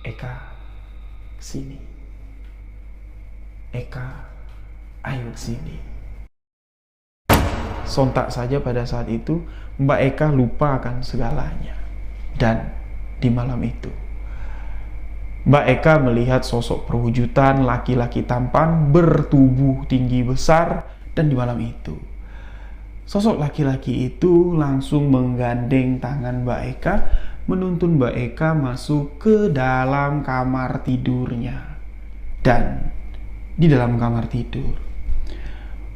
Eka, sini. Eka, ayo sini. Sontak saja pada saat itu, Mbak Eka lupa akan segalanya. Dan di malam itu, Mbak Eka melihat sosok perwujudan laki-laki tampan bertubuh tinggi besar. Dan di malam itu, sosok laki-laki itu langsung menggandeng tangan Mbak Eka, menuntun Mbak Eka masuk ke dalam kamar tidurnya. Dan di dalam kamar tidur,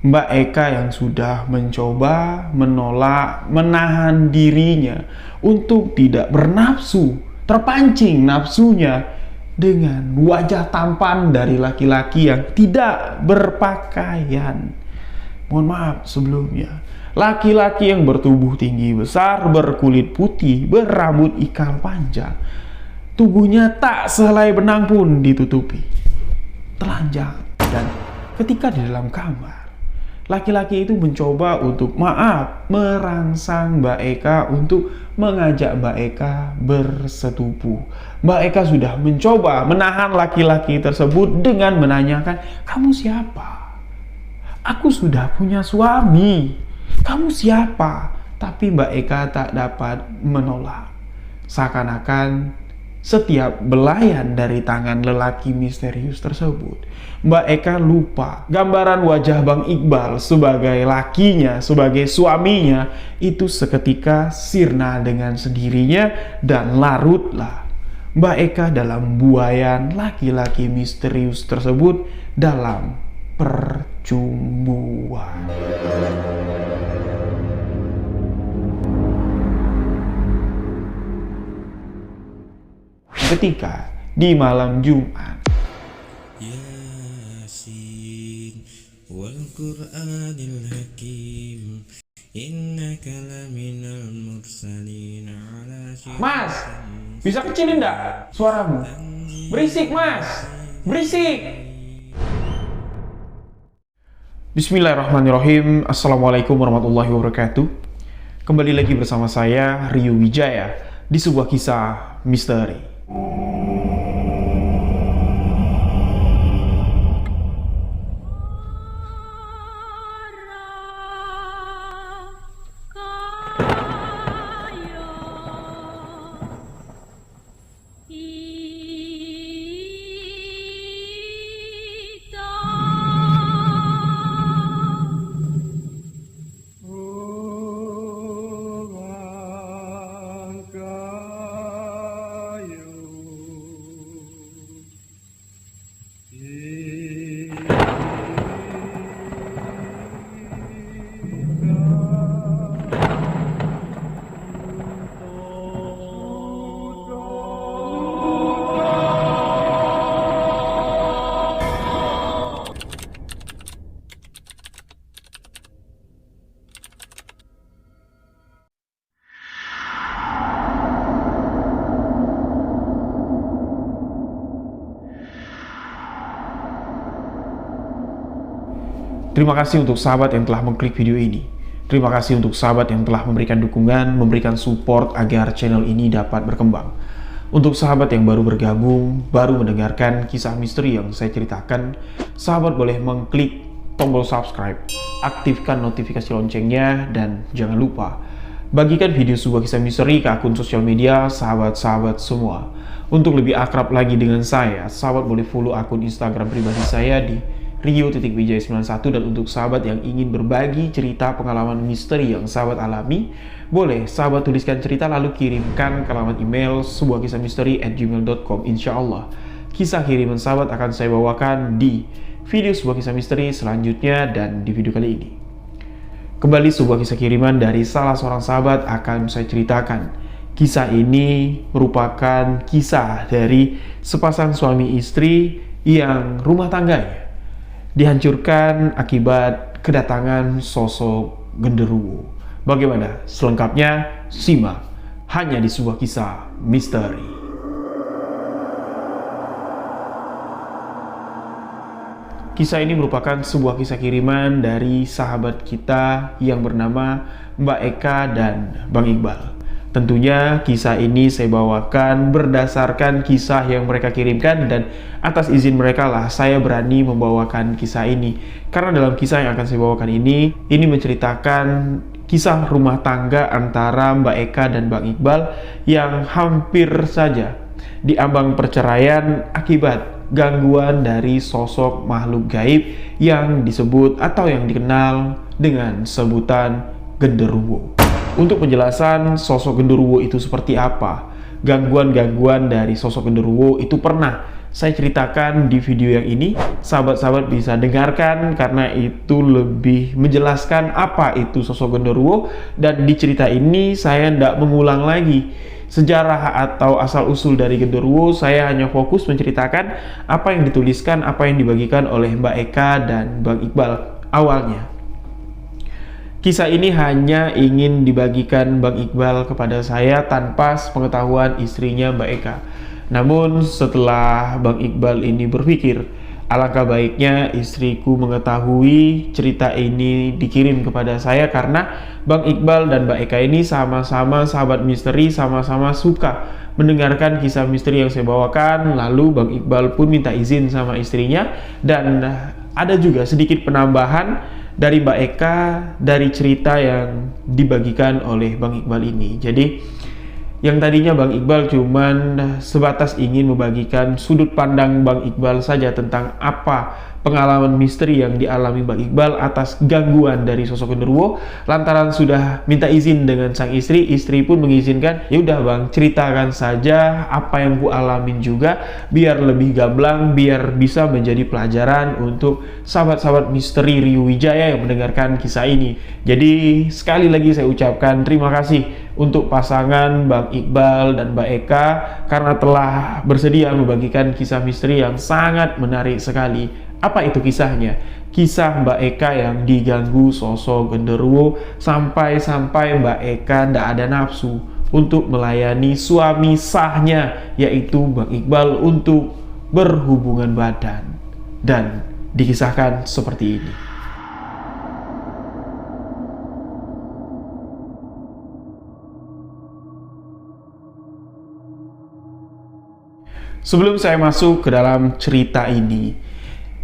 Mbak Eka yang sudah mencoba menolak, menahan dirinya untuk tidak bernafsu, terpancing nafsunya dengan wajah tampan dari laki-laki yang tidak berpakaian. Mohon maaf sebelumnya, laki-laki yang bertubuh tinggi besar, berkulit putih, berambut ikal panjang, tubuhnya tak sehelai benang pun ditutupi, telanjang. Dan ketika di dalam kamar, laki-laki itu mencoba untuk merangsang Mbak Eka untuk mengajak Mbak Eka bersetubuh. Mbak Eka sudah mencoba menahan laki-laki tersebut dengan menanyakan, "Kamu siapa? Aku sudah punya suami. Kamu siapa?" Tapi Mbak Eka tak dapat menolak. Seakan-akan setiap belayan dari tangan lelaki misterius tersebut, Mbak Eka lupa gambaran wajah Bang Iqbal sebagai lakinya, sebagai suaminya, itu seketika sirna dengan sendirinya. Dan larutlah Mbak Eka dalam buayan laki-laki misterius tersebut dalam percumbuan. Ketika di malam Jumat, Yasin wal Qur'anil Hakim innaka laminal mursalin ala Mas, bisa kecilin nggak suaramu? Berisik Mas, berisik. Bismillahirrahmanirrahim. Assalamualaikum warahmatullahi wabarakatuh. Kembali lagi bersama saya, Rio Wijaya, di sebuah kisah misteri. Terima kasih untuk sahabat yang telah mengklik video ini. Terima kasih untuk sahabat yang telah memberikan dukungan, memberikan support agar channel ini dapat berkembang. Untuk sahabat yang baru bergabung, baru mendengarkan kisah misteri yang saya ceritakan, sahabat boleh mengklik tombol subscribe, aktifkan notifikasi loncengnya, dan jangan lupa bagikan video sebuah kisah misteri ke akun sosial media sahabat-sahabat semua. Untuk lebih akrab lagi dengan saya, sahabat boleh follow akun Instagram pribadi saya di Rio.Wijaya91. Dan untuk sahabat yang ingin berbagi cerita pengalaman misteri yang sahabat alami, boleh sahabat tuliskan cerita lalu kirimkan ke alamat email sebuahkisahmisteri@gmail.com. Insya Allah kisah kiriman sahabat akan saya bawakan di video sebuah kisah misteri selanjutnya. Dan di video kali ini kembali sebuah kisah kiriman dari salah seorang sahabat akan saya ceritakan. Kisah ini merupakan kisah dari sepasang suami istri yang rumah tangganya dihancurkan akibat kedatangan sosok genderuwo. Bagaimana selengkapnya? Simak hanya di sebuah kisah misteri. Kisah ini merupakan sebuah kisah kiriman dari sahabat kita yang bernama Mbak Eka dan Bang Iqbal. Tentunya kisah ini saya bawakan berdasarkan kisah yang mereka kirimkan, dan atas izin mereka lah saya berani membawakan kisah ini. Karena dalam kisah yang akan saya bawakan ini menceritakan kisah rumah tangga antara Mbak Eka dan Bang Iqbal yang hampir saja diambang perceraian akibat gangguan dari sosok makhluk gaib yang disebut atau yang dikenal dengan sebutan genderuwo. Untuk penjelasan sosok genderuwo itu seperti apa, gangguan-gangguan dari sosok genderuwo itu pernah saya ceritakan di video yang ini. Sahabat-sahabat bisa dengarkan karena itu lebih menjelaskan apa itu sosok genderuwo, dan di cerita ini saya tidak mengulang lagi sejarah atau asal-usul dari genderuwo. Saya hanya fokus menceritakan apa yang dituliskan, apa yang dibagikan oleh Mbak Eka dan Bang Iqbal awalnya. Kisah ini hanya ingin dibagikan Bang Iqbal kepada saya tanpa sepengetahuan istrinya Mbak Eka. Namun setelah Bang Iqbal ini berpikir, alangkah baiknya istriku mengetahui cerita ini dikirim kepada saya, karena Bang Iqbal dan Mbak Eka ini sama-sama sahabat misteri, sama-sama suka mendengarkan kisah misteri yang saya bawakan. Lalu Bang Iqbal pun minta izin sama istrinya, dan ada juga sedikit penambahan dari Mbak Eka dari cerita yang dibagikan oleh Bang Iqbal ini. Jadi yang tadinya Bang Iqbal cuman sebatas ingin membagikan sudut pandang Bang Iqbal saja tentang apa pengalaman misteri yang dialami Bang Iqbal atas gangguan dari sosok genderuwo. Lantaran sudah minta izin dengan sang istri, istri pun mengizinkan. Ya udah Bang, ceritakan saja apa yang ku alamin juga, biar lebih gamblang, biar bisa menjadi pelajaran untuk sahabat-sahabat misteri Riu Wijaya yang mendengarkan kisah ini. Jadi sekali lagi saya ucapkan terima kasih untuk pasangan Bang Iqbal dan Mbak Eka karena telah bersedia membagikan kisah misteri yang sangat menarik sekali. Apa itu kisahnya? Kisah Mbak Eka yang diganggu sosok genderuwo sampai-sampai Mbak Eka tidak ada nafsu untuk melayani suami sahnya, yaitu Bang Iqbal, untuk berhubungan badan. Dan dikisahkan seperti ini. Sebelum saya masuk ke dalam cerita ini,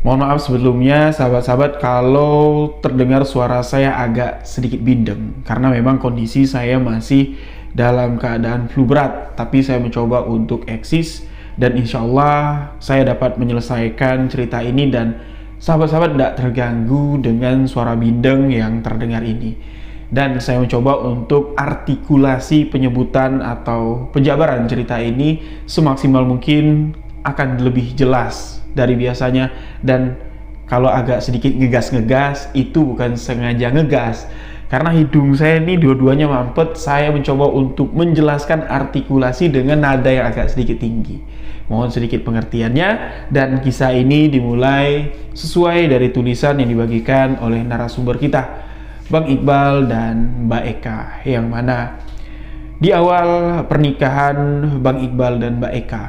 mohon maaf sebelumnya sahabat-sahabat kalau terdengar suara saya agak sedikit bindeng, karena memang kondisi saya masih dalam keadaan flu berat. Tapi saya mencoba untuk eksis, dan insya Allah saya dapat menyelesaikan cerita ini dan sahabat-sahabat tidak terganggu dengan suara bindeng yang terdengar ini. Dan saya mencoba untuk artikulasi penyebutan atau penjabaran cerita ini semaksimal mungkin akan lebih jelas dari biasanya. Dan kalau agak sedikit ngegas-ngegas, itu bukan sengaja ngegas, karena hidung saya ini dua-duanya mampet. Saya mencoba untuk menjelaskan artikulasi dengan nada yang agak sedikit tinggi. Mohon sedikit pengertiannya. Dan kisah ini dimulai sesuai dari tulisan yang dibagikan oleh narasumber kita, Bang Iqbal dan Mbak Eka, yang mana di awal pernikahan Bang Iqbal dan Mbak Eka,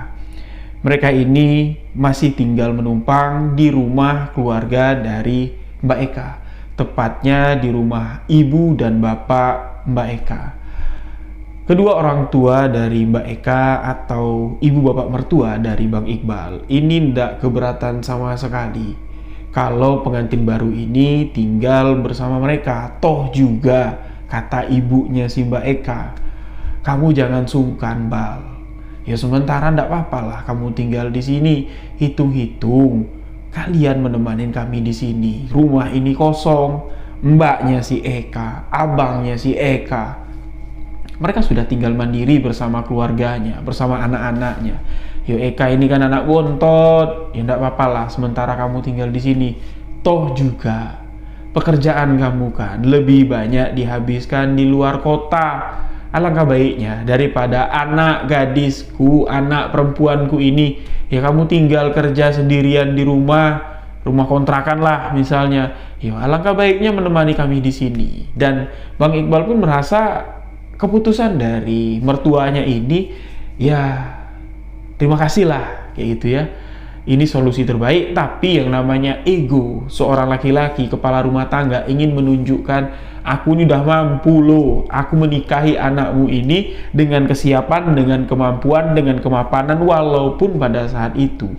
mereka ini masih tinggal menumpang di rumah keluarga dari Mbak Eka, tepatnya di rumah ibu dan bapak Mbak Eka. Kedua orang tua dari Mbak Eka atau ibu bapak mertua dari Bang Iqbal ini tidak keberatan sama sekali kalau pengantin baru ini tinggal bersama mereka. Toh juga kata ibunya si Mbak Eka, kamu jangan sungkan Bal, ya sementara ndak apa-apa lah kamu tinggal di sini. Hitung-hitung kalian menemani kami di sini, rumah ini kosong. Mbaknya si Eka, abangnya si Eka, mereka sudah tinggal mandiri bersama keluarganya, bersama anak-anaknya. Yo Eka ini kan anak bontot, ya ndak apa-apa lah sementara kamu tinggal di sini. Toh juga pekerjaan kamu kan lebih banyak dihabiskan di luar kota. Alangkah baiknya daripada anak gadisku, anak perempuanku ini, ya kamu tinggal kerja sendirian di rumah kontrakan lah misalnya. Ya alangkah baiknya menemani kami di sini. Dan Bang Iqbal pun merasa keputusan dari mertuanya ini, ya terima kasih lah kayak gitu ya. ini solusi terbaik. Tapi yang namanya ego seorang laki-laki kepala rumah tangga ingin menunjukkan, aku ini udah mampu loh, aku menikahi anakmu ini dengan kesiapan, dengan kemampuan, dengan kemapanan, walaupun pada saat itu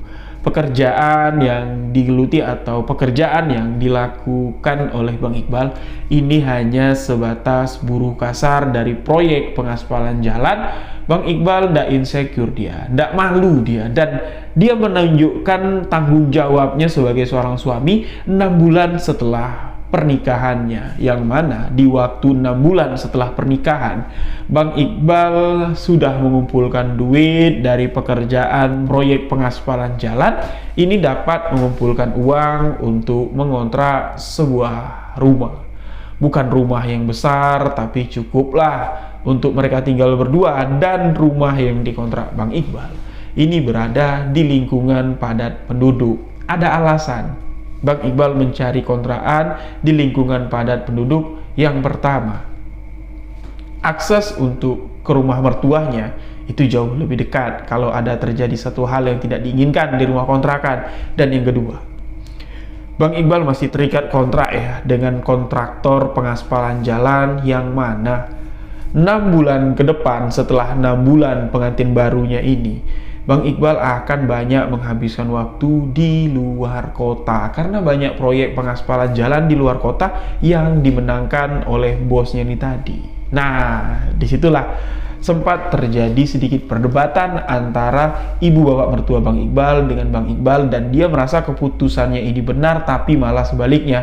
pekerjaan yang digeluti atau pekerjaan yang dilakukan oleh Bang Iqbal ini hanya sebatas buruh kasar dari proyek pengaspalan jalan. Bang Iqbal ndak insecure, dia ndak malu dia, dan dia menunjukkan tanggung jawabnya sebagai seorang suami 6 bulan setelah pernikahannya, yang mana di waktu 6 bulan setelah pernikahan Bang Iqbal sudah mengumpulkan duit dari pekerjaan proyek pengaspalan jalan ini, dapat mengumpulkan uang untuk mengontrak sebuah rumah. Bukan rumah yang besar, tapi cukuplah untuk mereka tinggal berdua, dan rumah yang dikontrak Bang Iqbal ini berada di lingkungan padat penduduk. Ada alasan Bang Iqbal mencari kontrakan di lingkungan padat penduduk. Yang pertama, akses untuk ke rumah mertuanya itu jauh lebih dekat kalau ada terjadi satu hal yang tidak diinginkan di rumah kontrakan. Dan yang kedua, Bang Iqbal masih terikat kontrak ya dengan kontraktor pengaspalan jalan, yang mana 6 bulan ke depan setelah 6 bulan pengantin barunya ini Bang Iqbal akan banyak menghabiskan waktu di luar kota karena banyak proyek pengaspalan jalan di luar kota yang dimenangkan oleh bosnya ini tadi. Nah, disitulah sempat terjadi sedikit perdebatan antara ibu bapak mertua Bang Iqbal dengan Bang Iqbal, dan dia merasa keputusannya ini benar, tapi malah sebaliknya.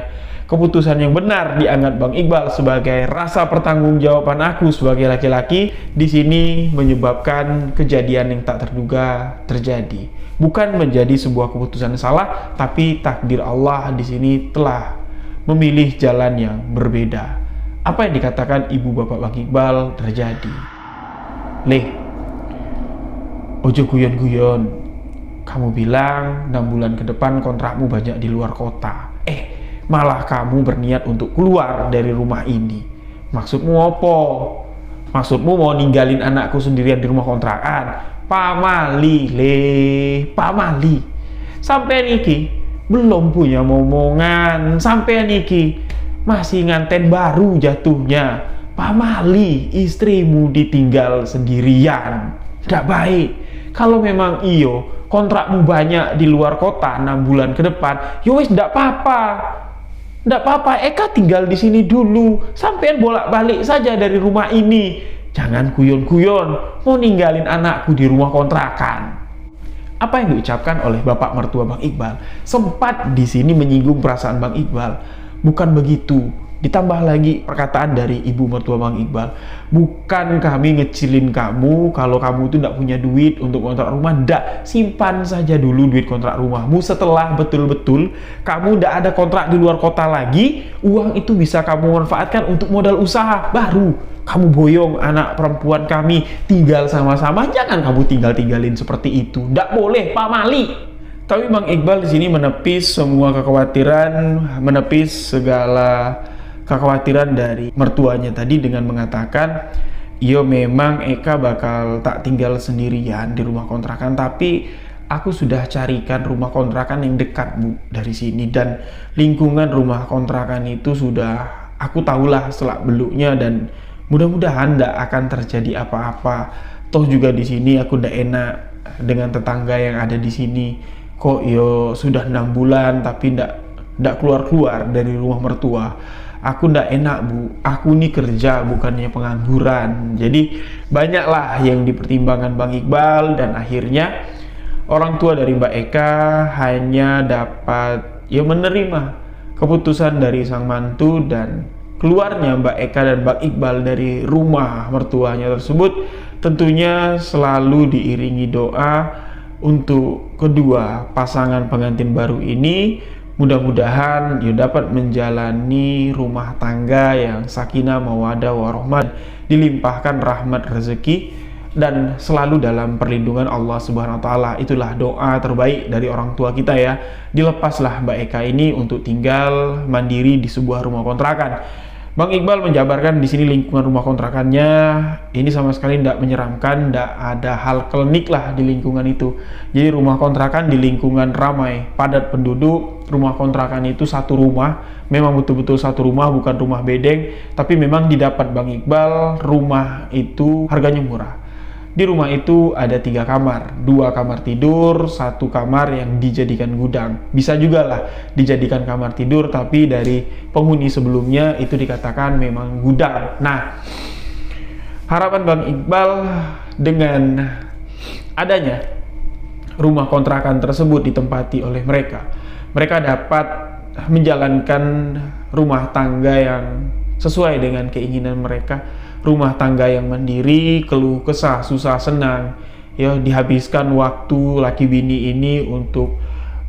Keputusan yang benar dianggap Bang Iqbal sebagai rasa pertanggungjawaban aku sebagai laki-laki di sini menyebabkan kejadian yang tak terduga terjadi. Bukan menjadi sebuah keputusan yang salah, tapi takdir Allah di sini telah memilih jalan yang berbeda. Apa yang dikatakan ibu bapak Bang Iqbal terjadi. Leh, ojo guyon-guyon. Kamu bilang 6 bulan ke depan kontrakmu banyak di luar kota. Malah kamu berniat untuk keluar dari rumah ini. Maksudmu apa? Maksudmu mau ninggalin anakku sendirian di rumah kontrakan? Pamali, pamali. Sampai niki belum punya momongan. Sampai niki masih nganten baru jatuhnya. Pamali, istrimu ditinggal sendirian. Tidak baik. Kalau memang iyo kontrakmu banyak di luar kota 6 bulan ke depan, yowes tidak apa-apa. Nggak apa-apa, Eka tinggal di sini dulu. Sampean bolak-balik saja dari rumah ini. Jangan guyon-guyon mau ninggalin anakku di rumah kontrakan. Apa yang diucapkan oleh bapak mertua Bang Iqbal sempat di sini menyinggung perasaan Bang Iqbal. Bukan begitu. Ditambah lagi perkataan dari ibu mertua Bang Iqbal, bukan kami ngecilin kamu kalau kamu itu tidak punya duit untuk kontrak rumah. Ndak, simpan saja dulu duit kontrak rumahmu. Setelah betul-betul kamu tidak ada kontrak di luar kota lagi, uang itu bisa kamu manfaatkan untuk modal usaha. Baru kamu boyong anak perempuan kami tinggal sama-sama. Jangan kamu tinggalin seperti itu. Ndak boleh, Pak Mali. Tapi Bang Iqbal di sini menepis semua kekhawatiran, menepis segala kekhawatiran dari mertuanya tadi dengan mengatakan, yo memang Eka bakal tak tinggal sendirian di rumah kontrakan, tapi aku sudah carikan rumah kontrakan yang dekat Bu dari sini, dan lingkungan rumah kontrakan itu sudah aku tahulah selak beluknya, dan mudah-mudahan tidak akan terjadi apa-apa. Toh juga di sini aku tidak enak dengan tetangga yang ada di sini. Kok yo sudah 6 bulan tapi tidak keluar-keluar dari rumah mertua. Aku ndak enak Bu, aku ini kerja bukannya pengangguran. Jadi banyaklah yang dipertimbangkan Bang Iqbal, dan akhirnya orang tua dari Mbak Eka hanya dapat ya menerima keputusan dari sang mantu, dan keluarnya Mbak Eka dan Bang Iqbal dari rumah mertuanya tersebut tentunya selalu diiringi doa untuk kedua pasangan pengantin baru ini. Mudah-mudahan dia dapat menjalani rumah tangga yang sakinah mawaddah warahmah, dilimpahkan rahmat rezeki, dan selalu dalam perlindungan Allah Subhanahu wa taala. Itulah doa terbaik dari orang tua kita ya. Dilepaslah Mbak Eka ini untuk tinggal mandiri di sebuah rumah kontrakan. Bang Iqbal menjabarkan di sini lingkungan rumah kontrakannya ini sama sekali tidak menyeramkan, tidak ada hal klinik lah di lingkungan itu. Jadi rumah kontrakan di lingkungan ramai, padat penduduk, rumah kontrakan itu satu rumah, memang betul-betul satu rumah, bukan rumah bedeng, tapi memang didapat Bang Iqbal, rumah itu harganya murah. Di rumah itu ada 3 kamar, 2 kamar tidur, 1 kamar yang dijadikan gudang. Bisa juga lah dijadikan kamar tidur, tapi dari penghuni sebelumnya itu dikatakan memang gudang. Nah, harapan Bang Iqbal dengan adanya rumah kontrakan tersebut ditempati oleh mereka, mereka dapat menjalankan rumah tangga yang sesuai dengan keinginan mereka, rumah tangga yang mandiri, keluh kesah, susah senang, ya dihabiskan waktu laki bini ini untuk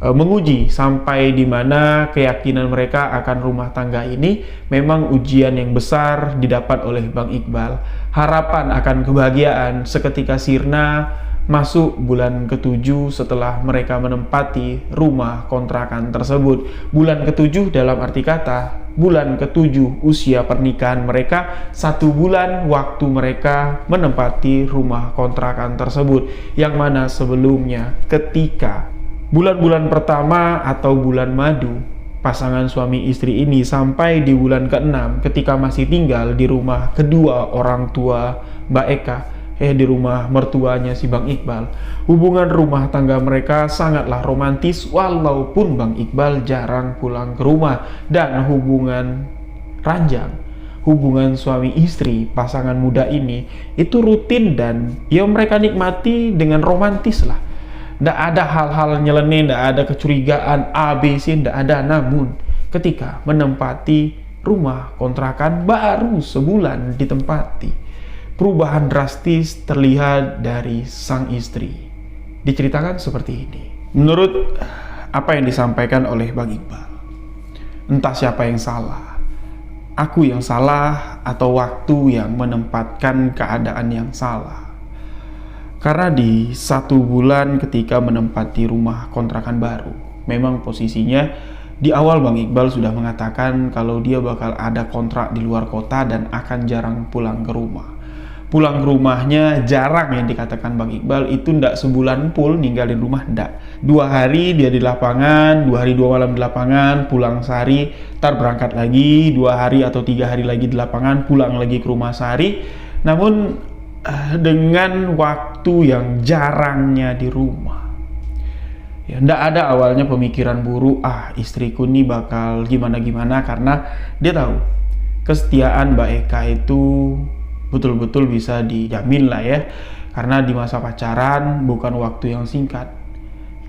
menguji sampai di mana keyakinan mereka akan rumah tangga ini memang ujian yang besar didapat oleh Bang Iqbal. Harapan akan kebahagiaan seketika sirna masuk bulan ke-7 setelah mereka menempati rumah kontrakan tersebut. Bulan ke-7 dalam arti kata bulan ke-7 usia pernikahan mereka, 1 bulan waktu mereka menempati rumah kontrakan tersebut, yang mana sebelumnya ketika bulan-bulan pertama atau bulan madu pasangan suami istri ini sampai di bulan ke-6 ketika masih tinggal di rumah kedua orang tua Mbak Eka, di rumah mertuanya si Bang Iqbal, hubungan rumah tangga mereka sangatlah romantis walaupun Bang Iqbal jarang pulang ke rumah, dan hubungan ranjang, hubungan suami istri pasangan muda ini itu rutin dan ya mereka nikmati dengan romantis lah. Tidak ada hal-hal nyeleneh, tidak ada kecurigaan ABC, tidak ada. Namun ketika menempati rumah kontrakan baru sebulan ditempati, perubahan drastis terlihat dari sang istri. Diceritakan seperti ini. Menurut apa yang disampaikan oleh Bang Iqbal, entah siapa yang salah, aku yang salah atau waktu yang menempatkan keadaan yang salah. Karena di 1 bulan ketika menempati rumah kontrakan baru, memang posisinya di awal Bang Iqbal sudah mengatakan kalau dia bakal ada kontrak di luar kota dan akan jarang pulang ke rumah. Pulang ke rumahnya jarang, yang dikatakan Bang Iqbal itu ndak sebulan full ninggalin rumah, ndak. 2 hari dia di lapangan, 2 hari 2 malam di lapangan, pulang sehari, ntar berangkat lagi 2 hari atau 3 hari lagi di lapangan, pulang lagi ke rumah sehari. Namun dengan waktu yang jarangnya di rumah, ya ndak ada awalnya pemikiran buruk, istriku nih bakal gimana-gimana, karena dia tahu kesetiaan Mbak Eka itu betul-betul bisa dijamin lah ya, karena di masa pacaran bukan waktu yang singkat.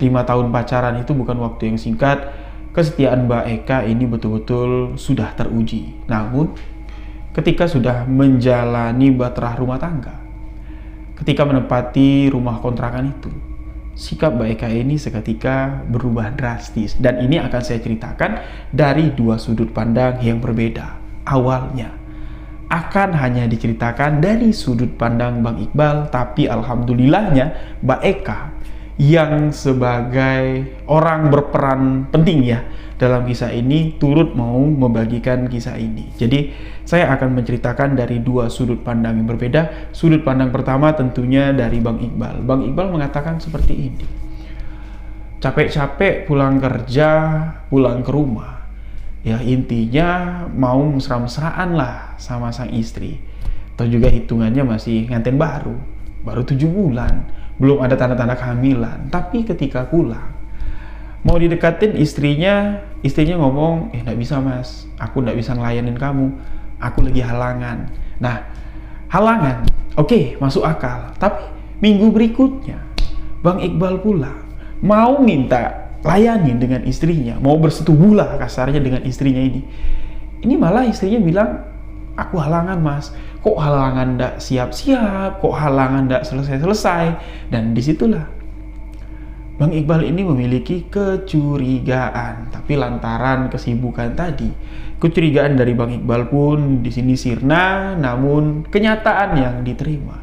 5 tahun pacaran itu bukan waktu yang singkat. Kesetiaan Mbak Eka ini betul-betul sudah teruji. Namun ketika sudah menjalani bahtera rumah tangga, ketika menempati rumah kontrakan itu, sikap Mbak Eka ini seketika berubah drastis, dan ini akan saya ceritakan dari 2 sudut pandang yang berbeda. Awalnya akan hanya diceritakan dari sudut pandang Bang Iqbal, tapi alhamdulillahnya Mbak Eka yang sebagai orang berperan penting ya dalam kisah ini turut mau membagikan kisah ini. Jadi saya akan menceritakan dari 2 sudut pandang yang berbeda. Sudut pandang pertama tentunya dari Bang Iqbal. Bang Iqbal mengatakan seperti ini: capek-capek pulang kerja, pulang ke rumah, ya intinya mau mesra-mesraan lah sama sang istri. Atau juga hitungannya masih nganten baru 7 bulan, belum ada tanda-tanda kehamilan. Tapi ketika pulang mau didekatin istrinya ngomong, nggak bisa mas, aku nggak bisa ngelayanin kamu, aku lagi halangan. Nah, halangan oke, masuk akal. Tapi minggu berikutnya Bang Iqbal pulang mau minta layanin dengan istrinya, mau bersetubuh kasarnya dengan istrinya ini malah istrinya bilang, aku halangan mas. Kok halangan ndak siap-siap, kok halangan ndak selesai-selesai. Dan disitulah Bang Iqbal ini memiliki kecurigaan. Tapi lantaran kesibukan tadi, kecurigaan dari Bang Iqbal pun di sini sirna. Namun kenyataan yang diterima,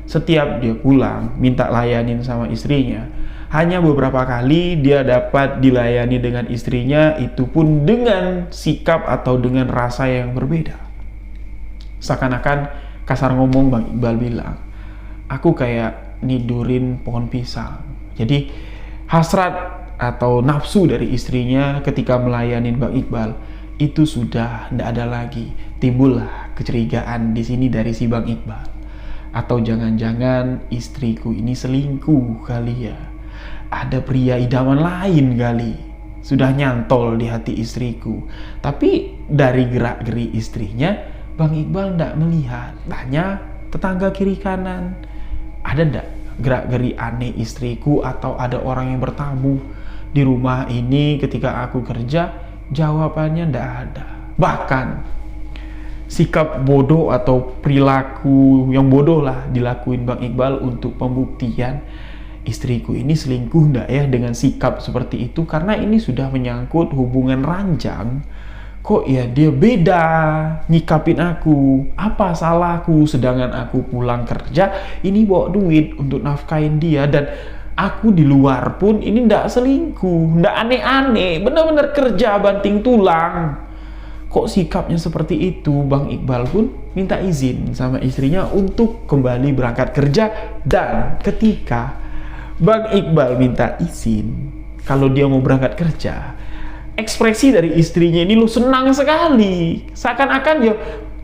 setiap dia pulang minta layanin sama istrinya, hanya beberapa kali dia dapat dilayani dengan istrinya, itu pun dengan sikap atau dengan rasa yang berbeda. Seakan-akan kasar ngomong Bang Iqbal bilang, aku kayak nidurin pohon pisang. Jadi hasrat atau nafsu dari istrinya ketika melayani Bang Iqbal itu sudah tidak ada lagi. Timbullah kecurigaan di sini dari si Bang Iqbal. Atau jangan-jangan istriku ini selingkuh kali ya. Ada pria idaman lain kali. Sudah nyantol di hati istriku. Tapi dari gerak-geri istrinya Bang Iqbal tidak melihat. Tanya tetangga kiri kanan, ada tidak gerak-geri aneh istriku atau ada orang yang bertamu di rumah ini ketika aku kerja? Jawabannya tidak ada. Bahkan sikap bodoh atau perilaku yang bodoh lah dilakuin Bang Iqbal untuk pembuktian istriku ini selingkuh ndak ya dengan sikap seperti itu, karena ini sudah menyangkut hubungan ranjang. Kok ya dia beda nyikapin aku? Apa salahku sedangkan aku pulang kerja ini bawa duit untuk nafkain dia, dan aku di luar pun ini ndak selingkuh, ndak aneh-aneh, bener-bener kerja banting tulang. Kok sikapnya seperti itu? Bang Iqbal pun minta izin sama istrinya untuk kembali berangkat kerja. Dan ketika Bang Iqbal minta izin kalau dia mau berangkat kerja, ekspresi dari istrinya ini lo senang sekali, seakan-akan ya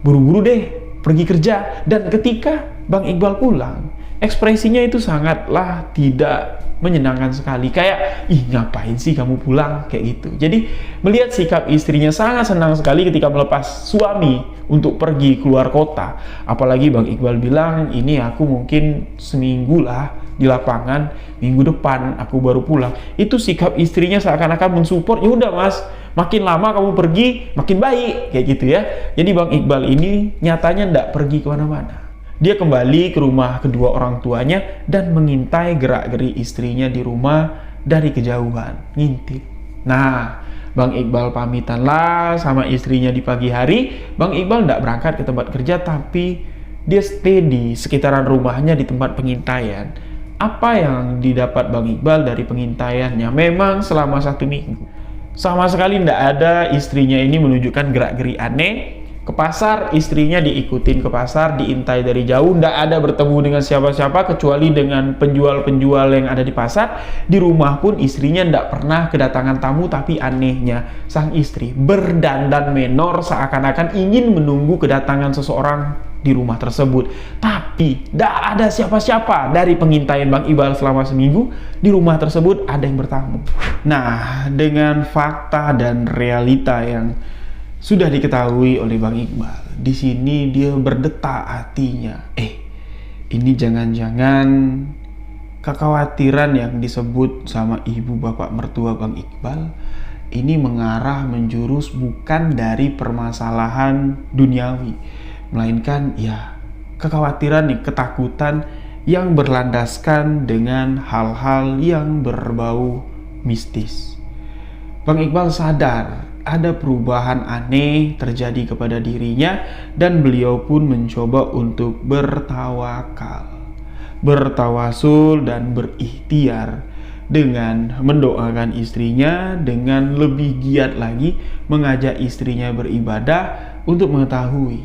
buru-buru deh pergi kerja. Dan ketika Bang Iqbal pulang, ekspresinya itu sangatlah tidak menyenangkan sekali, kayak ih ngapain sih kamu pulang, kayak gitu. Jadi melihat sikap istrinya sangat senang sekali ketika melepas suami untuk pergi keluar kota. Apalagi Bang Iqbal bilang, ini aku mungkin seminggu lah di lapangan, minggu depan aku baru pulang. Itu sikap istrinya seakan-akan mensupport, ya udah mas, makin lama kamu pergi makin baik, kayak gitu ya. Jadi Bang Iqbal ini nyatanya ndak pergi kemana-mana. Dia kembali ke rumah kedua orang tuanya dan mengintai gerak-geri istrinya di rumah dari kejauhan, ngintip. Nah, Bang Iqbal pamitan lah sama istrinya di pagi hari. Bang Iqbal ndak berangkat ke tempat kerja, tapi dia stay di sekitaran rumahnya di tempat pengintaian. Apa yang didapat Bang Iqbal dari pengintaiannya? Memang selama 1 minggu sama sekali ndak ada istrinya ini menunjukkan gerak-geri aneh. Ke pasar, istrinya diikutin ke pasar, diintai dari jauh, ndak ada bertemu dengan siapa-siapa kecuali dengan penjual-penjual yang ada di pasar. Di rumah pun istrinya ndak pernah kedatangan tamu, tapi anehnya sang istri berdandan menor seakan-akan ingin menunggu kedatangan seseorang di rumah tersebut. Tapi ndak ada siapa-siapa dari pengintaian Bang Iqbal selama seminggu. Di rumah tersebut ada yang bertamu. Nah, dengan fakta dan realita yang sudah diketahui oleh Bang Iqbal, di sini dia berdetak hatinya. Ini jangan-jangan kekhawatiran yang disebut sama ibu bapak mertua Bang Iqbal ini mengarah menjurus bukan dari permasalahan duniawi, melainkan ya kekhawatiran nih, ketakutan yang berlandaskan dengan hal-hal yang berbau mistis. Bang Iqbal sadar ada perubahan aneh terjadi kepada dirinya, dan beliau pun mencoba untuk bertawakal, bertawasul dan berikhtiar dengan mendoakan istrinya, dengan lebih giat lagi mengajak istrinya beribadah untuk mengetahui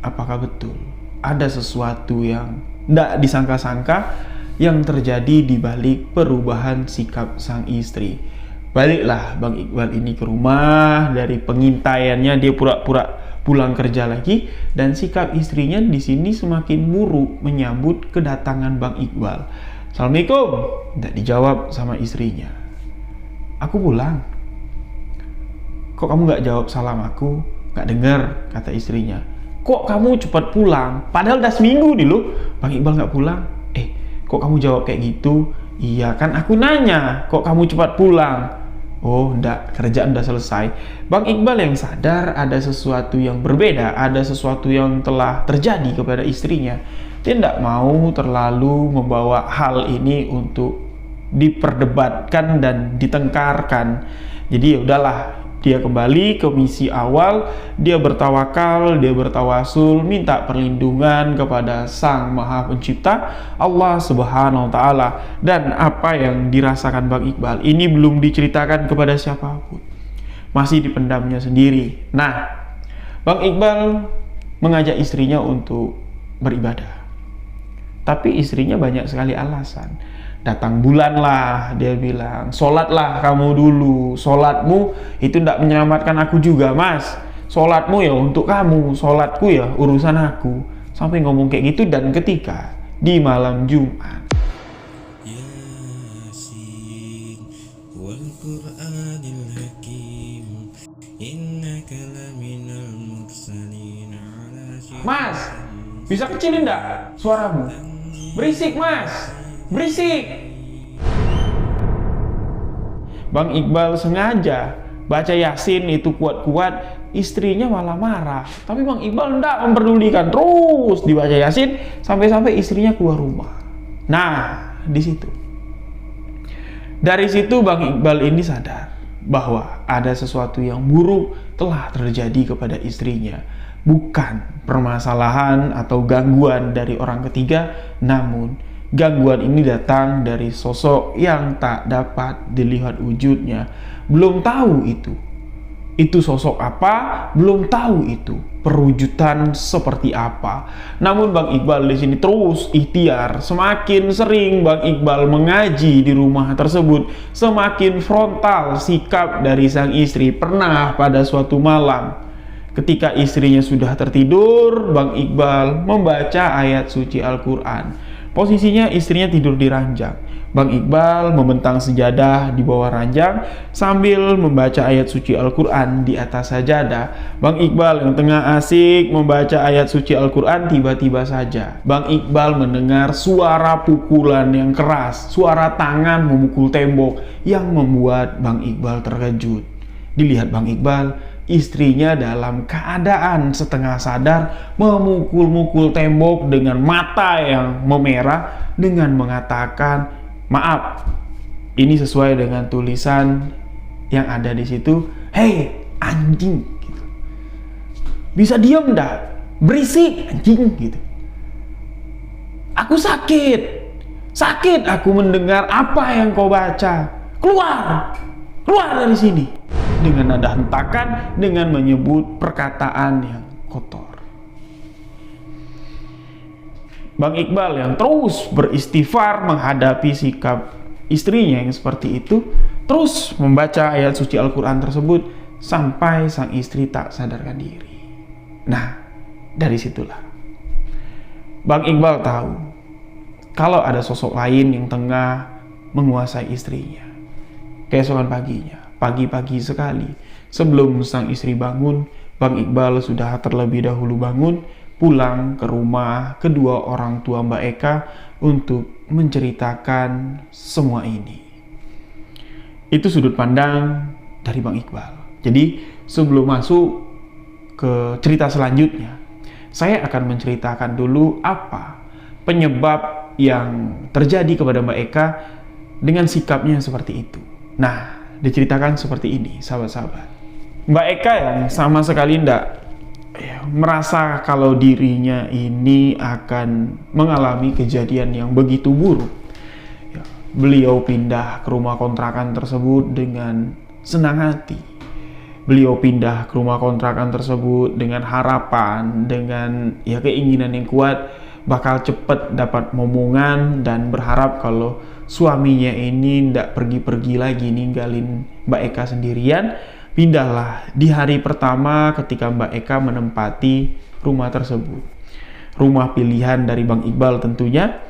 apakah betul ada sesuatu yang tidak disangka-sangka yang terjadi di balik perubahan sikap sang istri. Baliklah Bang Iqbal ini ke rumah dari pengintaiannya, dia pura-pura pulang kerja lagi, dan sikap istrinya di sini semakin buruk menyambut kedatangan Bang Iqbal. Assalamualaikum, tidak dijawab sama istrinya. Aku pulang. Kok kamu nggak jawab salam aku? Nggak dengar, kata istrinya. Kok kamu cepat pulang? Padahal udah seminggu nih loh Bang Iqbal nggak pulang. Kok kamu jawab kayak gitu? Iya kan aku nanya, kok kamu cepat pulang? Oh enggak, kerjaan udah selesai. Bang Iqbal yang sadar ada sesuatu yang berbeda, ada sesuatu yang telah terjadi kepada istrinya. Dia tidak mau terlalu membawa hal ini untuk diperdebatkan dan ditengkarkan. Jadi ya udahlah, dia kembali ke misi awal. Dia bertawakal, dia bertawasul, minta perlindungan kepada Sang Maha Pencipta, Allah Subhanahu wa Ta'ala. Dan apa yang dirasakan Bang Iqbal ini belum diceritakan kepada siapapun, masih dipendamnya sendiri. Nah, Bang Iqbal mengajak istrinya untuk beribadah. Tapi istrinya banyak sekali alasan. Datang bulan lah, dia bilang, sholatlah kamu dulu. Sholatmu itu tidak menyelamatkan aku juga, mas. Sholatmu ya untuk kamu, sholatku ya urusan aku. Sampai ngomong kayak gitu. Dan ketika di malam Jumat, Yasin wal Qur'anil Hakim innaka laminal mursalin ala mas, bisa kecilin enggak suaramu? Berisik mas, berisik. Bang Iqbal sengaja baca Yasin itu kuat-kuat, istrinya malah marah. Tapi Bang Iqbal enggak memperdulikan, terus dibaca Yasin sampai-sampai istrinya keluar rumah. Nah, di situ. Dari situ Bang Iqbal ini sadar bahwa ada sesuatu yang buruk telah terjadi kepada istrinya. Bukan permasalahan atau gangguan dari orang ketiga, namun gangguan ini datang dari sosok yang tak dapat dilihat wujudnya. Belum tahu itu sosok apa, belum tahu itu perwujudan seperti apa. Namun Bang Iqbal di sini terus ikhtiar. Semakin sering Bang Iqbal mengaji di rumah tersebut, semakin frontal sikap dari sang istri. Pernah pada suatu malam, ketika istrinya sudah tertidur, Bang Iqbal membaca ayat suci Al-Quran. Posisinya istrinya tidur di ranjang. Bang Iqbal membentang sejadah di bawah ranjang sambil membaca ayat suci Al-Quran di atas sajadah. Bang Iqbal yang tengah asik membaca ayat suci Al-Quran, tiba-tiba saja Bang Iqbal mendengar suara pukulan yang keras, suara tangan memukul tembok yang membuat Bang Iqbal terkejut. Dilihat Bang Iqbal, istrinya dalam keadaan setengah sadar memukul-mukul tembok dengan mata yang memerah dengan mengatakan, "Maaf, ini sesuai dengan tulisan yang ada di situ. Hei, anjing!" Gitu. "Bisa diam dah? Berisik, anjing!" Gitu. "Aku sakit aku mendengar apa yang kau baca. Keluar dari sini." Dengan nada hentakan, dengan menyebut perkataan yang kotor. Bang Iqbal yang terus beristighfar menghadapi sikap istrinya yang seperti itu, terus membaca ayat suci Al-Quran tersebut sampai sang istri tak sadarkan diri. Nah, dari situlah Bang Iqbal tahu kalau ada sosok lain yang tengah menguasai istrinya. Keesokan paginya, pagi-pagi sekali, sebelum sang istri bangun, Bang Iqbal sudah terlebih dahulu bangun, pulang ke rumah kedua orang tua Mbak Eka untuk menceritakan semua ini. Itu sudut pandang dari Bang Iqbal. Jadi sebelum masuk ke cerita selanjutnya, saya akan menceritakan dulu apa penyebab yang terjadi kepada Mbak Eka dengan sikapnya seperti itu. Nah, diceritakan seperti ini, sahabat-sahabat. Mbak Eka yang sama sekali tidak merasa kalau dirinya ini akan mengalami kejadian yang begitu buruk. Beliau pindah ke rumah kontrakan tersebut dengan senang hati. Beliau pindah ke rumah kontrakan tersebut dengan harapan, dengan keinginan yang kuat bakal cepat dapat momongan dan berharap kalau suaminya ini tidak pergi-pergi lagi ninggalin Mbak Eka sendirian. Pindahlah di hari pertama ketika Mbak Eka menempati rumah tersebut. Rumah pilihan dari Bang Iqbal tentunya.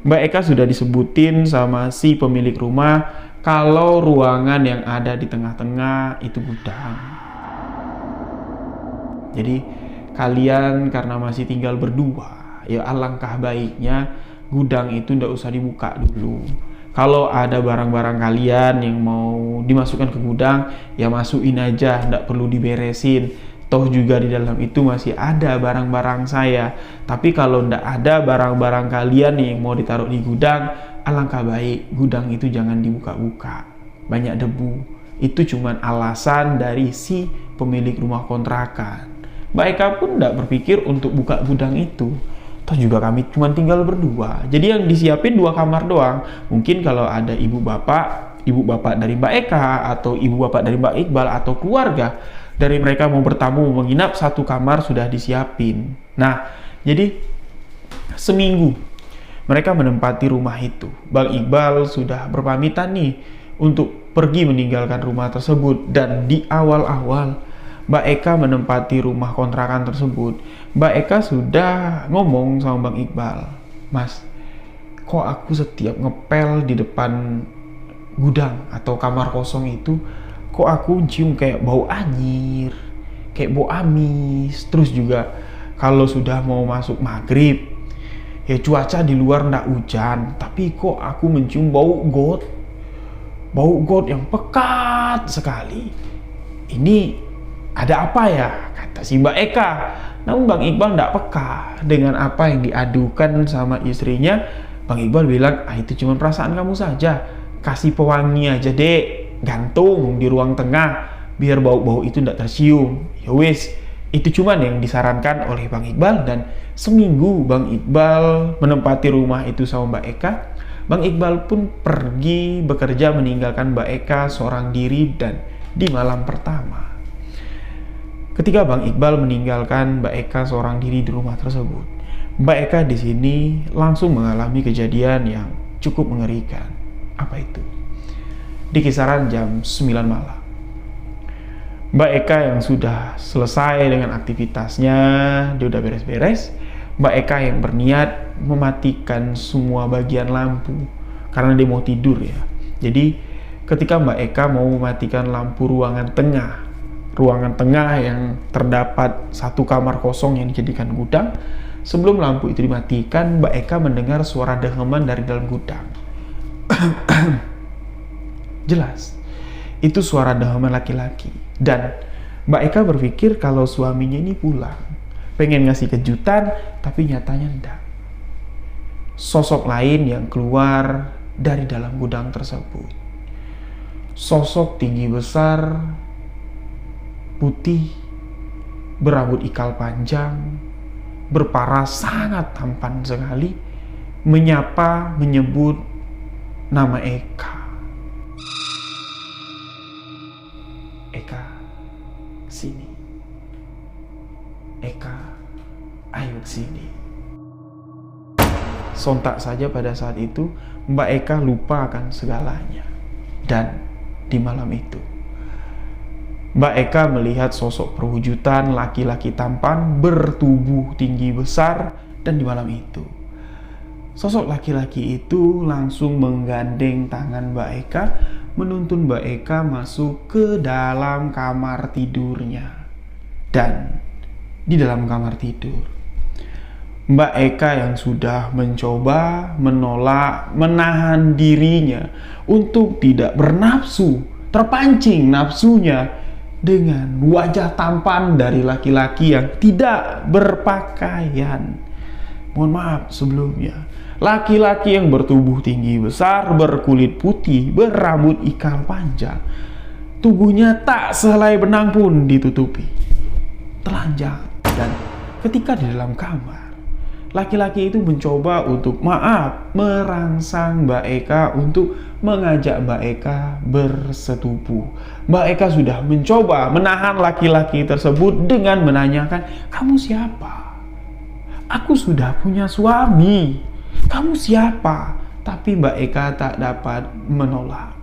Mbak Eka sudah disebutin sama si pemilik rumah kalau ruangan yang ada di tengah-tengah itu gudang. Jadi kalian karena masih tinggal berdua, ya alangkah baiknya gudang itu tidak usah dibuka dulu. Kalau ada barang-barang kalian yang mau dimasukkan ke gudang, ya masukin aja, tidak perlu diberesin. Toh juga di dalam itu masih ada barang-barang saya. Tapi kalau tidak ada barang-barang kalian yang mau ditaruh di gudang, alangkah baik gudang itu jangan dibuka-buka. Banyak debu. Itu cuma alasan dari si pemilik rumah kontrakan. Mbak Eka pun tidak berpikir untuk buka gudang itu. Toh juga kami cuma tinggal berdua. Jadi yang disiapin 2 kamar doang. Mungkin kalau ada ibu bapak dari Mbak Eka atau ibu bapak dari Mbak Iqbal atau keluarga dari mereka mau bertamu, mau menginap, satu kamar sudah disiapin. Nah, jadi seminggu mereka menempati rumah itu. Bang Iqbal sudah berpamitan nih untuk pergi meninggalkan rumah tersebut. Dan di awal-awal Mbak Eka menempati rumah kontrakan tersebut, Mbak Eka sudah ngomong sama Bang Iqbal, "Mas, kok aku setiap ngepel di depan gudang atau kamar kosong itu, kok aku cium kayak bau anyir, kayak bau amis. Terus juga kalau sudah mau masuk maghrib, ya cuaca di luar ndak hujan, tapi kok aku mencium bau got yang pekat sekali. Ini ada apa ya?" kata si Mbak Eka. Namun Bang Iqbal ndak peka dengan apa yang diadukan sama istrinya. Bang Iqbal bilang, "Itu cuma perasaan kamu saja. Kasih pewangi aja dek, gantung di ruang tengah biar bau-bau itu ndak tercium." Ya wis, itu cuman yang disarankan oleh Bang Iqbal. Dan seminggu Bang Iqbal menempati rumah itu sama Mbak Eka. Bang Iqbal pun pergi bekerja meninggalkan Mbak Eka seorang diri. Dan di malam pertama, ketika Bang Iqbal meninggalkan Mbak Eka seorang diri di rumah tersebut, Mbak Eka di sini langsung mengalami kejadian yang cukup mengerikan. Apa itu? Di kisaran jam 9 malam, Mbak Eka yang sudah selesai dengan aktivitasnya, dia udah beres-beres. Mbak Eka yang berniat mematikan semua bagian lampu karena dia mau tidur ya. Jadi ketika Mbak Eka mau mematikan lampu ruangan tengah yang terdapat satu kamar kosong yang dijadikan gudang, sebelum lampu itu dimatikan, Mbak Eka mendengar suara dengaman dari dalam gudang. Jelas, itu suara dengaman laki-laki. Dan Mbak Eka berpikir kalau suaminya ini pulang, pengen ngasih kejutan, tapi nyatanya enggak. Sosok lain yang keluar dari dalam gudang tersebut. Sosok tinggi besar, putih, berambut ikal panjang, berparas sangat tampan sekali, menyebut nama Eka. "Eka, sini. Eka, ayo sini." Sontak saja pada saat itu Mbak Eka lupa akan segalanya. Dan di malam itu Mbak Eka melihat sosok perwujudan laki-laki tampan bertubuh tinggi besar. Dan di malam itu sosok laki-laki itu langsung menggandeng tangan Mbak Eka, menuntun Mbak Eka masuk ke dalam kamar tidurnya. Dan di dalam kamar tidur, Mbak Eka yang sudah mencoba menolak, menahan dirinya untuk tidak bernafsu, terpancing nafsunya dengan wajah tampan dari laki-laki yang tidak berpakaian. Mohon maaf sebelumnya, laki-laki yang bertubuh tinggi besar, berkulit putih, berambut ikal panjang, tubuhnya tak sehelai benang pun ditutupi, telanjang. Dan ketika di dalam kamar, laki-laki itu mencoba untuk merangsang Mbak Eka untuk mengajak Mbak Eka bersetubuh. Mbak Eka sudah mencoba menahan laki-laki tersebut dengan menanyakan, "Kamu siapa? Aku sudah punya suami. Kamu siapa?" Tapi Mbak Eka tak dapat menolak.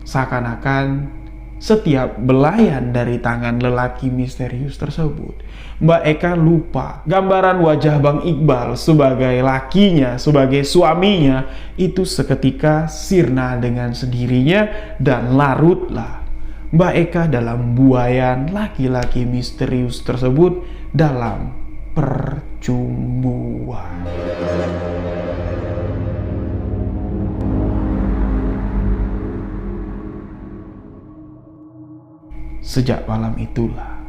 Seakan-akan setiap belayan dari tangan lelaki misterius tersebut, Mbak Eka lupa gambaran wajah Bang Iqbal sebagai lakinya, sebagai suaminya, itu seketika sirna dengan sendirinya. Dan larutlah Mbak Eka dalam buayan laki-laki misterius tersebut dalam percumbuan. Sejak malam itulah,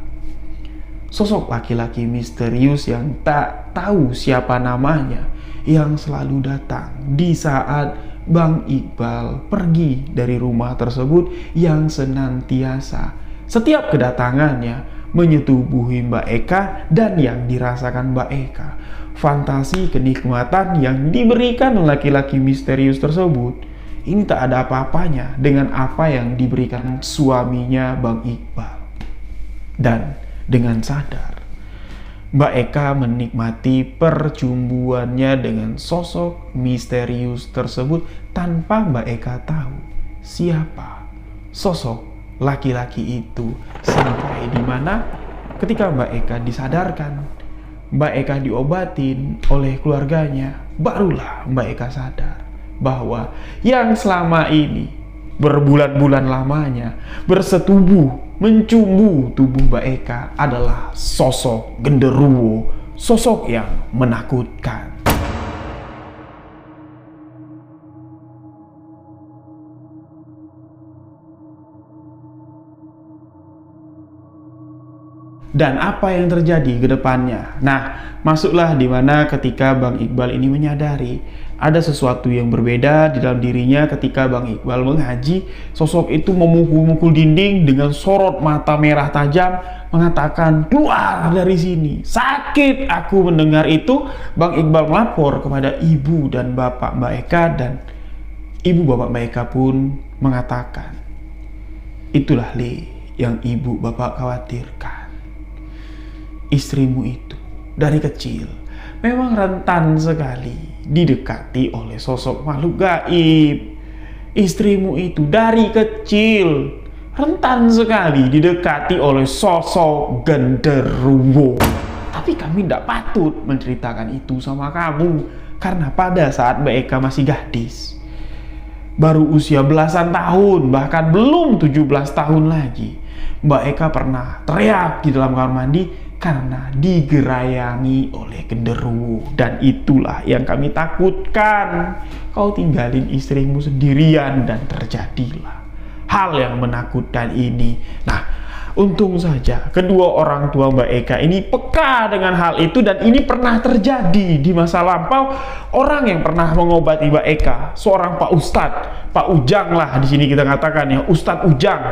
sosok laki-laki misterius yang tak tahu siapa namanya, yang selalu datang di saat Bang Iqbal pergi dari rumah tersebut, yang senantiasa setiap kedatangannya menyetubuhi Mbak Eka. Dan yang dirasakan Mbak Eka, fantasi kenikmatan yang diberikan laki-laki misterius tersebut, ini tak ada apa-apanya dengan apa yang diberikan suaminya Bang Iqbal. Dan dengan sadar, Mbak Eka menikmati percumbuannya dengan sosok misterius tersebut tanpa Mbak Eka tahu siapa sosok laki-laki itu. Sampai di mana ketika Mbak Eka disadarkan, Mbak Eka diobatin oleh keluarganya, barulah Mbak Eka sadar bahwa yang selama ini berbulan-bulan lamanya bersetubuh mencumbu tubuh Mbak Eka adalah sosok genderuwo, sosok yang menakutkan. Dan apa yang terjadi ke depannya? Nah, masuklah di mana ketika Bang Iqbal ini menyadari ada sesuatu yang berbeda di dalam dirinya ketika Bang Iqbal menghaji. Sosok itu memukul-mukul dinding dengan sorot mata merah tajam, mengatakan, "Keluar dari sini, sakit." Aku mendengar itu, Bang Iqbal melapor kepada ibu dan bapak Mbak Eka, dan ibu bapak Mbak Eka pun mengatakan, "Itulah Li yang ibu bapak khawatirkan. Istrimu itu dari kecil memang rentan sekali didekati oleh sosok makhluk gaib. Istrimu itu dari kecil rentan sekali didekati oleh sosok genderuwo. Tapi kami tidak patut menceritakan itu sama kamu, karena pada saat Mbak Eka masih gadis, baru usia belasan tahun, bahkan belum 17 tahun lagi, Mbak Eka pernah teriak di dalam kamar mandi karena digerayangi oleh genderuwo. Dan itulah yang kami takutkan. Kau tinggalin istrimu sendirian dan terjadilah hal yang menakutkan ini. Nah, untung saja kedua orang tua Mbak Eka ini peka dengan hal itu, dan ini pernah terjadi di masa lampau. Orang yang pernah mengobati Mbak Eka, seorang Pak Ustadz, Pak Ujang lah di sini kita katakan ya, Ustadz Ujang.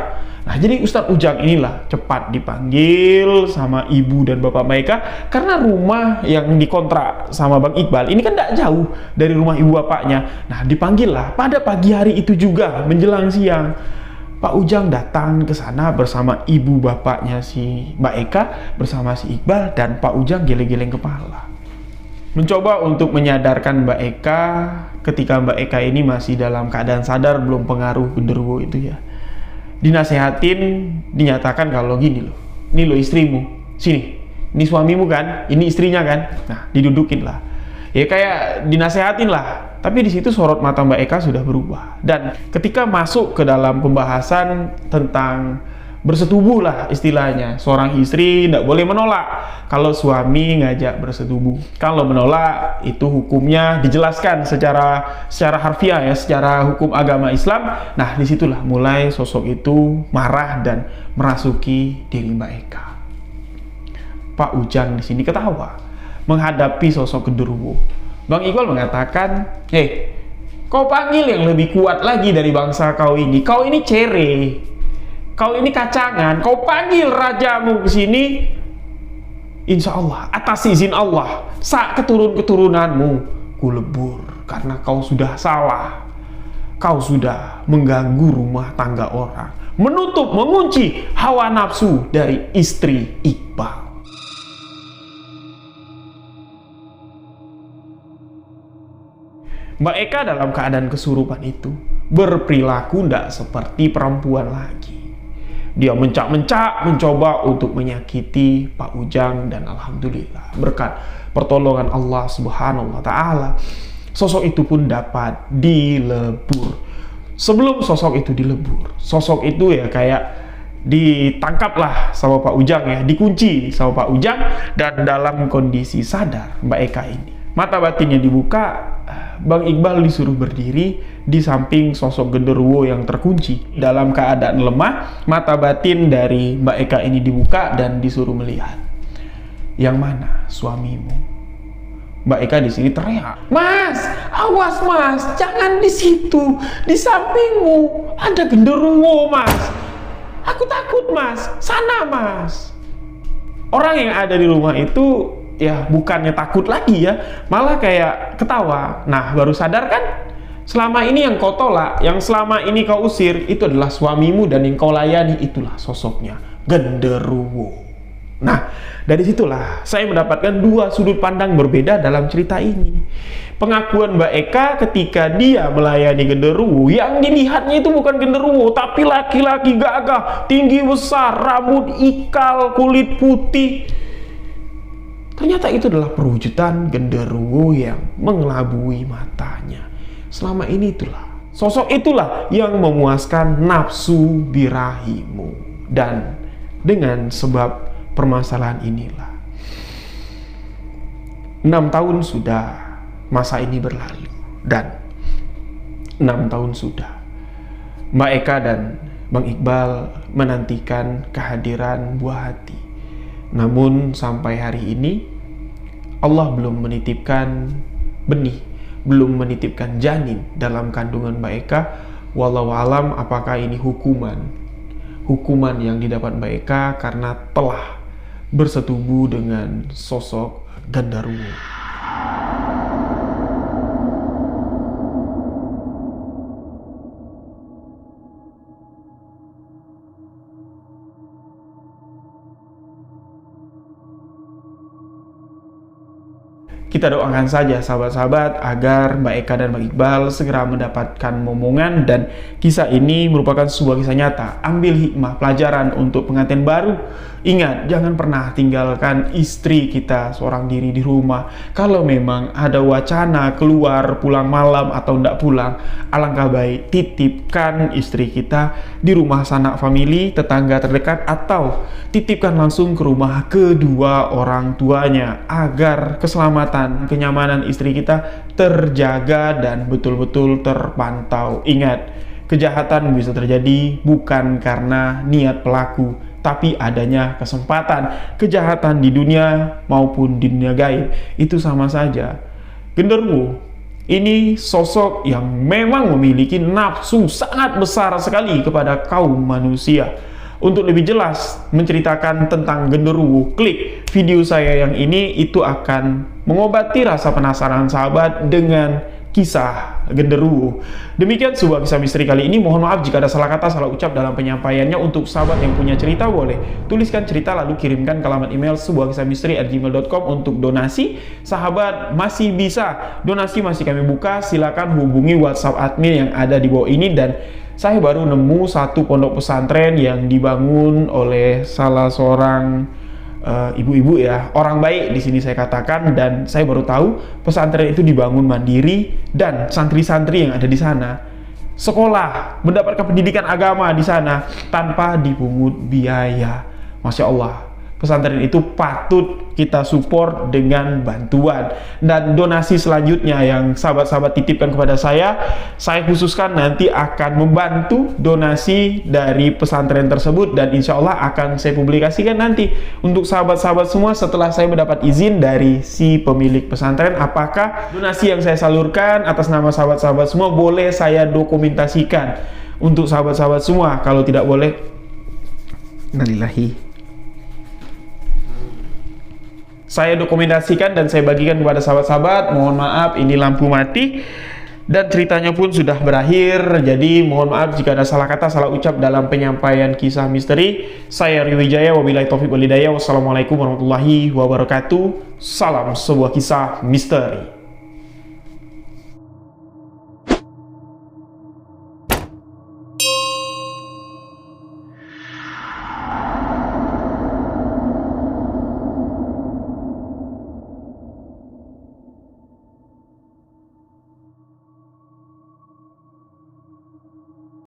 Nah, jadi Ustadz Ujang inilah cepat dipanggil sama ibu dan bapak Mbak Eka, karena rumah yang dikontrak sama Bang Iqbal ini kan tidak jauh dari rumah ibu bapaknya. Nah, dipanggil lah pada pagi hari itu juga menjelang siang. Pak Ujang datang ke sana bersama ibu bapaknya si Mbak Eka, bersama si Iqbal, dan Pak Ujang geleng-geleng kepala, mencoba untuk menyadarkan Mbak Eka ketika Mbak Eka ini masih dalam keadaan sadar, belum pengaruh genderuwo itu ya. Dinasehatin, dinyatakan kalau gini loh, ini lo istrimu, sini, ini suamimu kan, ini istrinya kan. Nah, didudukin lah, ya kayak dinasehatin lah. Tapi di situ sorot mata Mbak Eka sudah berubah. Dan ketika masuk ke dalam pembahasan tentang bersetubuh lah istilahnya, seorang istri tidak boleh menolak kalau suami ngajak bersetubuh. Kalau menolak itu hukumnya dijelaskan secara harfiah ya, secara hukum agama Islam. Nah, disitulah mulai sosok itu marah dan merasuki diri Mbak Eka. Pak Ujang di sini ketawa menghadapi sosok genderuwo. Bang Iqbal mengatakan, kau panggil yang lebih kuat lagi dari bangsa kau ini. Kau ini cere. Kau ini kacangan, kau panggil rajamu ke sini, insya Allah, atas izin Allah, saat keturunanmu, ku lebur, karena kau sudah salah. Kau sudah mengganggu rumah tangga orang, menutup, mengunci hawa nafsu dari istri Iqbal. Mbak Eka dalam keadaan kesurupan itu berperilaku tidak seperti perempuan lagi. Dia mencak-mencak mencoba untuk menyakiti Pak Ujang, dan alhamdulillah berkat pertolongan Allah Subhanahu wa taala, sosok itu pun dapat dilebur. Sebelum sosok itu dilebur, sosok itu ya kayak ditangkaplah sama Pak Ujang ya, dikunci sama Pak Ujang, dan dalam kondisi sadar Mbak Eka ini, mata batinnya dibuka, Bang Iqbal disuruh berdiri di samping sosok genderuwo yang terkunci. Dalam keadaan lemah, mata batin dari Mbak Eka ini dibuka dan disuruh melihat. Yang mana suamimu? Mbak Eka di sini teriak, "Mas, awas mas, jangan di situ, di sampingmu ada genderuwo mas. Aku takut mas, sana mas." Orang yang ada di rumah itu ya bukannya takut lagi ya, malah kayak ketawa. Nah, baru sadar kan, selama ini yang kau tolak, yang selama ini kau usir, itu adalah suamimu, dan yang kau layani itulah sosoknya genderuwo. Nah, dari situlah saya mendapatkan dua sudut pandang berbeda dalam cerita ini. Pengakuan Mbak Eka ketika dia melayani genderuwo, yang dilihatnya itu bukan genderuwo, tapi laki-laki gagah, tinggi besar, rambut ikal, kulit putih. Ternyata itu adalah perwujudan genderuwo yang mengelabui matanya. Selama ini sosok itulah yang memuaskan nafsu birahimu. Dan dengan sebab permasalahan inilah 6 tahun sudah masa ini berlalu, dan 6 tahun sudah Mbak Eka dan Bang Iqbal menantikan kehadiran buah hati. Namun sampai hari ini Allah belum menitipkan benih, belum menitipkan janin dalam kandungan Mbak Eka. Wallahu alam apakah ini hukuman yang didapat Mbak Eka karena telah bersetubuh dengan sosok genderuwo. Kita doakan saja sahabat-sahabat agar Mbak Eka dan Bang Iqbal segera mendapatkan momongan, dan kisah ini merupakan sebuah kisah nyata. Ambil hikmah pelajaran untuk pengantin baru. Ingat, jangan pernah tinggalkan istri kita seorang diri di rumah. Kalau memang ada wacana keluar pulang malam atau tidak pulang, alangkah baik titipkan istri kita di rumah sanak famili, tetangga terdekat, atau titipkan langsung ke rumah kedua orang tuanya agar keselamatan, kenyamanan istri kita terjaga dan betul-betul terpantau. Ingat, kejahatan bisa terjadi bukan karena niat pelaku, tapi adanya kesempatan. Kejahatan di dunia maupun di dunia gaib itu sama saja. Genderuwo ini sosok yang memang memiliki nafsu sangat besar sekali kepada kaum manusia. Untuk lebih jelas menceritakan tentang genderuwo, klik video saya yang ini, itu akan mengobati rasa penasaran sahabat dengan kisah genderuwo. Demikian sebuah kisah misteri kali ini. Mohon maaf jika ada salah kata, salah ucap dalam penyampaiannya. Untuk sahabat yang punya cerita, boleh tuliskan cerita lalu kirimkan ke alamat email sebuahkisahmisteri@gmail.com. Untuk donasi, sahabat masih bisa donasi, masih kami buka. Silakan hubungi WhatsApp admin yang ada di bawah ini. Dan saya baru nemu satu pondok pesantren yang dibangun oleh salah seorang ibu-ibu ya, orang baik di sini saya katakan, dan saya baru tahu pesantren itu dibangun mandiri dan santri-santri yang ada di sana sekolah, mendapatkan pendidikan agama di sana tanpa dipungut biaya. Masya Allah, pesantren itu patut kita support dengan bantuan. Dan donasi selanjutnya yang sahabat-sahabat titipkan kepada saya khususkan nanti akan membantu donasi dari pesantren tersebut, dan insya Allah akan saya publikasikan nanti untuk sahabat-sahabat semua setelah saya mendapat izin dari si pemilik pesantren. Apakah donasi yang saya salurkan atas nama sahabat-sahabat semua boleh saya dokumentasikan untuk sahabat-sahabat semua. Kalau tidak boleh, innalillahi, saya dokumentasikan dan saya bagikan kepada sahabat-sahabat. Mohon maaf, ini lampu mati dan ceritanya pun sudah berakhir. Jadi mohon maaf jika ada salah kata, salah ucap dalam penyampaian kisah misteri. Saya Rio Wijaya, wabillahi taufiq wal hidayah. Wassalamualaikum warahmatullahi wabarakatuh. Salam sebuah kisah misteri.